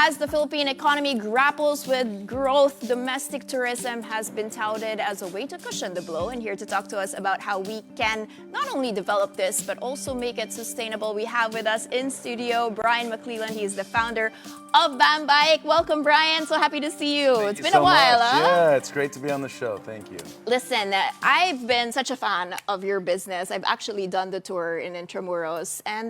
As the Philippine economy grapples with growth, domestic tourism has been touted as a way to cushion the blow. And here to talk to us about how we can not only develop this, but also make it sustainable, we have with us in studio Bryan McClelland. He is the founder of Bambike. Welcome, Bryan. So happy to see you. Thank It's you been so a while, much. huh? Yeah, it's great to be on the show. Thank you. Listen, I've been such a fan of your business. I've actually done the tour in Intramuros. And,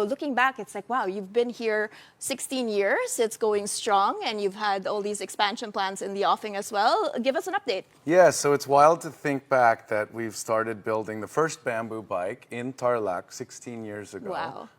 looking back, it's like, wow, you've been here 16 years. It's going strong. And you've had all these expansion plans in the offing as well. Give us an update. Yeah, so it's wild to think back that we've started building the first bamboo bike in Tarlac 16 years ago. Wow.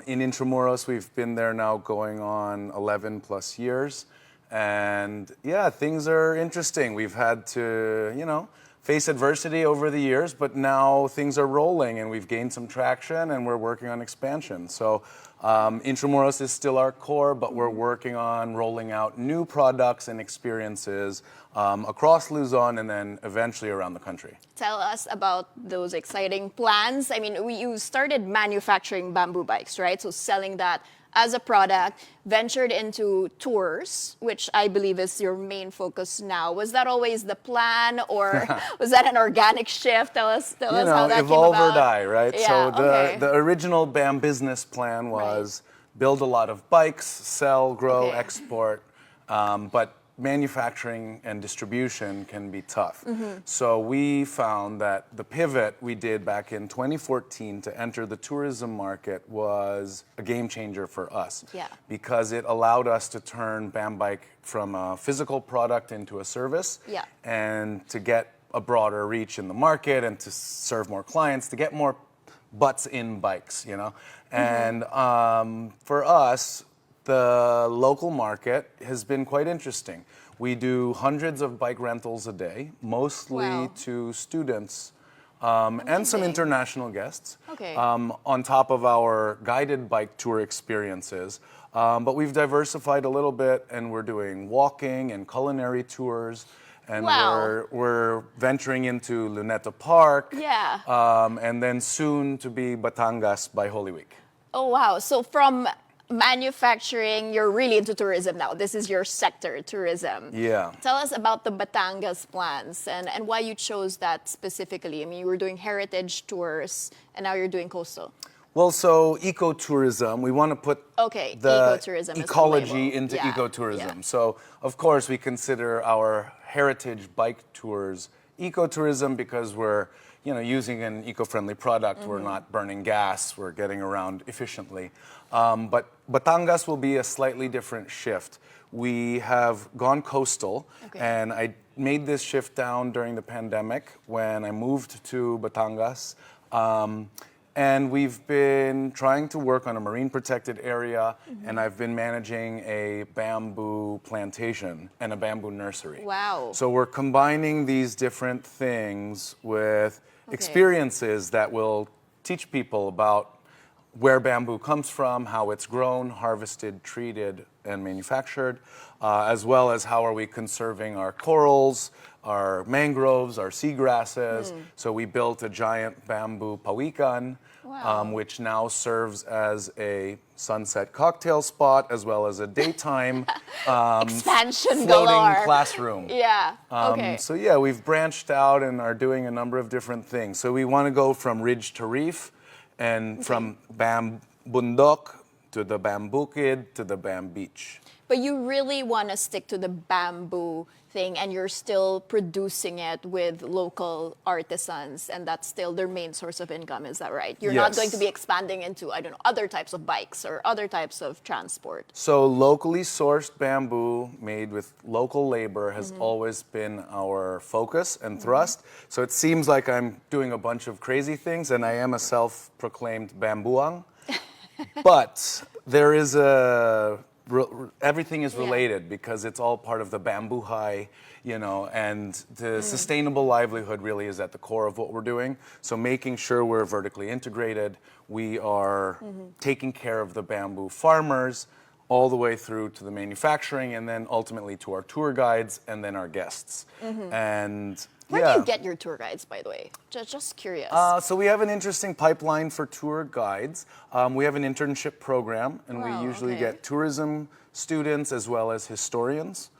In Intramuros, we've been there now going on 11 plus years. And yeah, things are interesting. We've had to, face adversity over the years, but now things are rolling and we've gained some traction and we're working on expansion. So Intramuros is still our core, but we're working on rolling out new products and experiences across Luzon and then eventually around the country. Tell us about those exciting plans. I mean, you started manufacturing bamboo bikes, right? So selling that as a product, ventured into tours, which I believe is your main focus now. Was that always the plan, or was that an organic shift? Tell us how that came evolve about. or die, right? Yeah, so the original BAM business plan was build a lot of bikes, sell, grow, export, but manufacturing and distribution can be tough. So we found that the pivot we did back in 2014 to enter the tourism market was a game changer for us. Yeah. Because it allowed us to turn Bambike from a physical product into a service and to get a broader reach in the market and to serve more clients, to get more butts in bikes, And for us, the local market has been quite interesting. We do hundreds of bike rentals a day, mostly to students and some international guests, on top of our guided bike tour experiences. But we've diversified a little bit and we're doing walking and culinary tours. And we're venturing into Luneta Park. And then soon to be Batangas by Holy Week. Oh, wow. So from manufacturing, you're really into tourism now. This is your sector, tourism. Yeah. Tell us about the Batangas plans and why you chose that specifically. I mean, you were doing heritage tours and now you're doing coastal. Well, so ecotourism, we want to put the ecotourism ecology into ecotourism. Yeah. So, of course, we consider our heritage bike tours ecotourism because we're using an eco-friendly product. We're not burning gas. We're getting around efficiently. But Batangas will be a slightly different shift. We have gone coastal, and I made this shift down during the pandemic when I moved to Batangas. And we've been trying to work on a marine protected area, and I've been managing a bamboo plantation and a bamboo nursery. Wow. So we're combining these different things with experiences that will teach people about where bamboo comes from, how it's grown, harvested, treated, and manufactured, as well as how are we conserving our corals, our mangroves, our seagrasses. So we built a giant bamboo pawikan, which now serves as a sunset cocktail spot as well as a daytime expansion floating galore. classroom. So yeah, we've branched out and are doing a number of different things. So we want to go from ridge to reef and from bundok to the bambukid to the beach. But you really want to stick to the bamboo thing and you're still producing it with local artisans and that's still their main source of income, is that right? You're not going to be expanding into, other types of bikes or other types of transport. So locally sourced bamboo made with local labor has always been our focus and thrust. So it seems like I'm doing a bunch of crazy things and I am a self-proclaimed bambooang. But there is everything is related because it's all part of the bamboo high, and the sustainable livelihood really is at the core of what we're doing. So making sure we're vertically integrated, we are taking care of the bamboo farmers, all the way through to the manufacturing, and then ultimately to our tour guides and then our guests. And where do you get your tour guides, by the way? Just curious. So we have an interesting pipeline for tour guides. We have an internship program, and we usually get tourism students as well as historians.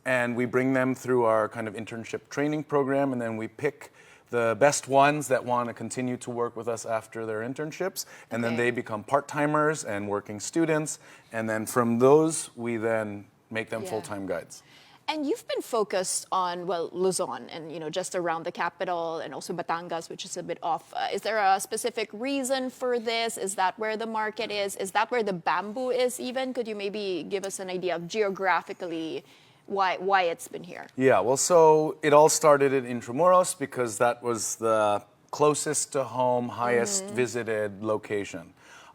And we bring them through our kind of internship training program, and then we pick the best ones that want to continue to work with us after their internships, and then they become part-timers and working students, and then from those, we then make them full-time guides. And you've been focused on, well, Luzon and, just around the capital, and also Batangas, which is a bit off. Is there a specific reason for this? Is that where the market is? Is that where the bamboo is even? Could you maybe give us an idea of geographically why it's been here? Yeah, well, so it all started in Intramuros because that was the closest to home, highest visited location.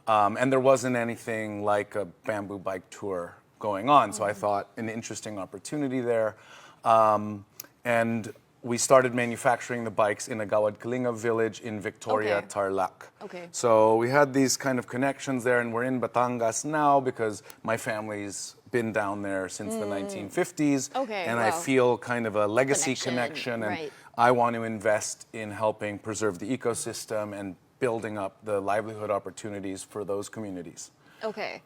And there wasn't anything like a bamboo bike tour going on. So I thought an interesting opportunity there. And we started manufacturing the bikes in Agawad Kalinga village in Victoria, Tarlac. So we had these kind of connections there, and we're in Batangas now because my family's been down there since the 1950s. And I feel kind of a legacy connection and I want to invest in helping preserve the ecosystem and building up the livelihood opportunities for those communities.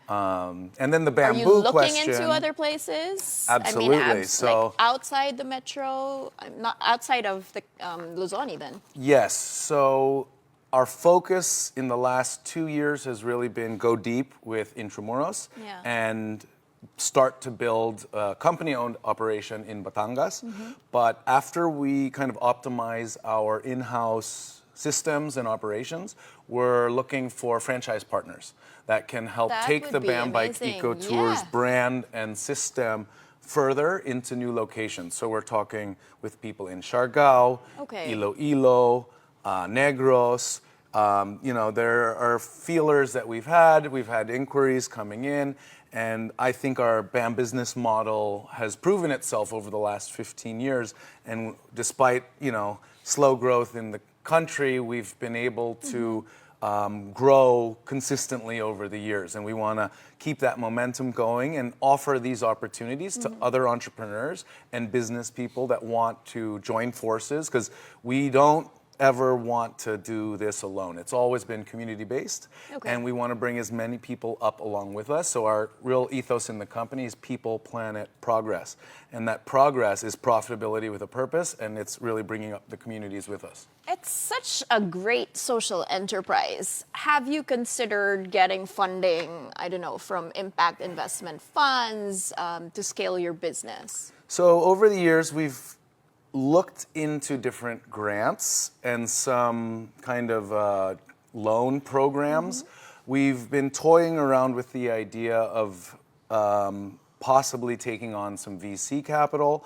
And then the bamboo question. Are you looking into other places? Absolutely. I mean, like outside the metro, not outside of the Luzon even. Yes. So our focus in the last 2 years has really been go deep with Intramuros and start to build a company-owned operation in Batangas. But after we kind of optimize our in-house systems and operations, we're looking for franchise partners that can help take the Bambike Eco Tours brand and system further into new locations. So we're talking with people in Siargao, Iloilo, Negros. There are feelers that we've had inquiries coming in, and I think our BAM business model has proven itself over the last 15 years. And despite, slow growth in the country, we've been able to grow consistently over the years, and we want to keep that momentum going and offer these opportunities to other entrepreneurs and business people that want to join forces, because we don't ever want to do this alone. It's always been community-based, and we want to bring as many people up along with us. So our real ethos in the company is people, planet, progress. And that progress is profitability with a purpose, and it's really bringing up the communities with us. It's such a great social enterprise. Have you considered getting funding, I don't know, from impact investment funds to scale your business? So over the years, we've looked into different grants and some kind of loan programs. We've been toying around with the idea of possibly taking on some VC capital.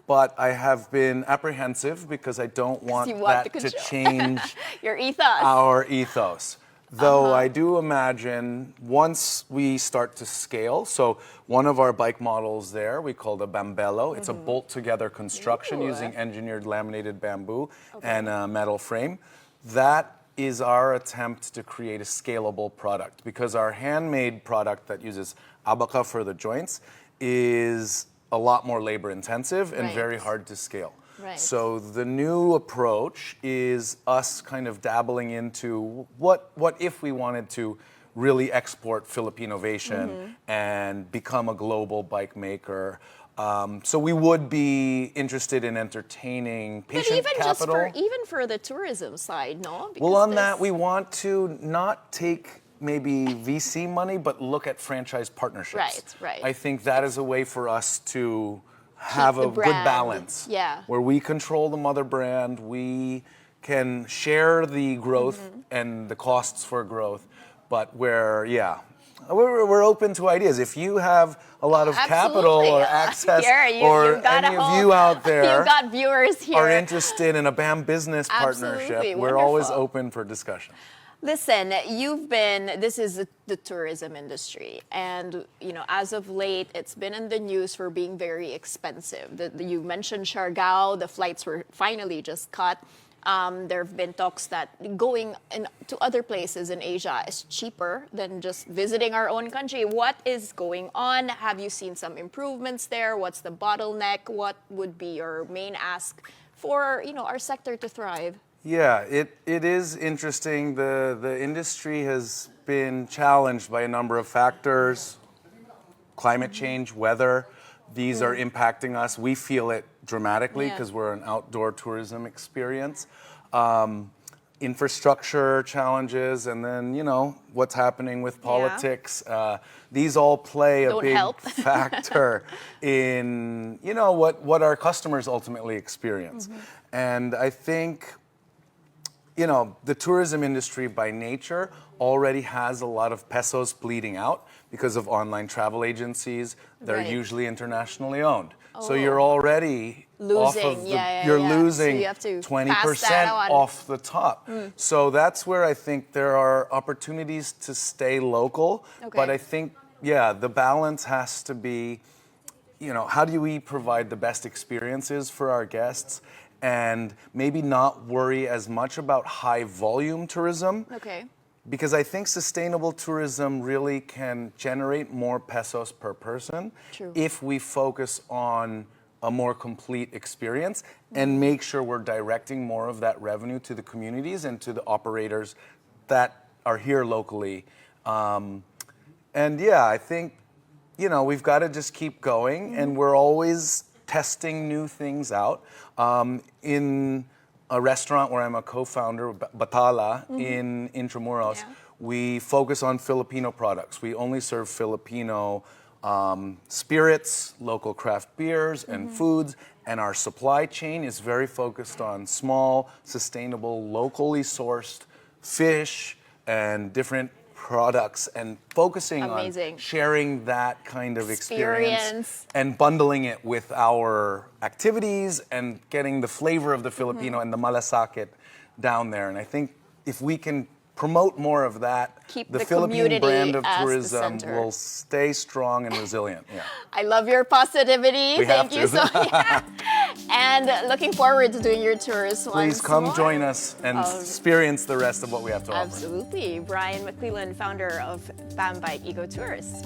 But I have been apprehensive because I don't want that to change your ethos. Our ethos. Though I do imagine once we start to scale, so one of our bike models there, we call the Bambello. It's a bolt-together construction using engineered laminated bamboo and a metal frame. That is our attempt to create a scalable product, because our handmade product that uses abaca for the joints is a lot more labor intensive and very hard to scale. So the new approach is us kind of dabbling into what if we wanted to really export Filipinnovation and become a global bike maker. So we would be interested in entertaining patient capital. Even for the tourism side, no? Because well, on that, we want to not take maybe VC money, but look at franchise partnerships. I think that is a way for us to have a good balance where we control the mother brand, we can share the growth and the costs for growth, but we're open to ideas. If you have a lot of capital or access, or any of you out there you've got viewers here, are interested in a BAM business partnership, we're always open for discussion. Listen, this is the tourism industry, and as of late, it's been in the news for being very expensive. You mentioned Siargao, the flights were finally just cut. There have been talks that going to other places in Asia is cheaper than just visiting our own country. What is going on? Have you seen some improvements there? What's the bottleneck? What would be your main ask for our sector to thrive? Yeah, it is interesting. The industry has been challenged by a number of factors. Climate change, weather, these are impacting us. We feel it dramatically because we're an outdoor tourism experience. Infrastructure challenges, and then, what's happening with politics. These all play a big factor in, what our customers ultimately experience. And I think, the tourism industry by nature already has a lot of pesos bleeding out because of online travel agencies. They're usually internationally owned. So you're already losing. You're losing 20% off the top. So that's where I think there are opportunities to stay local. But I think, the balance has to be, how do we provide the best experiences for our guests? And maybe not worry as much about high volume tourism. Because I think sustainable tourism really can generate more pesos per person if we focus on a more complete experience and make sure we're directing more of that revenue to the communities and to the operators that are here locally. I think, we've got to just keep going, and we're always testing new things out. In a restaurant where I'm a co-founder, Batala, in Intramuros, we focus on Filipino products. We only serve Filipino spirits, local craft beers, and foods. And our supply chain is very focused on small, sustainable, locally sourced fish and different products, and focusing on sharing that kind of experience and bundling it with our activities and getting the flavor of the Filipino and the malasakit down there. And I think if we can promote more of that, the Philippine brand of tourism will stay strong and resilient. I love your positivity. Thank you so much. And looking forward to doing your tours once more. Please come join us and experience the rest of what we have to offer. Absolutely. Bryan McClelland, founder of Bambike Eco Tours.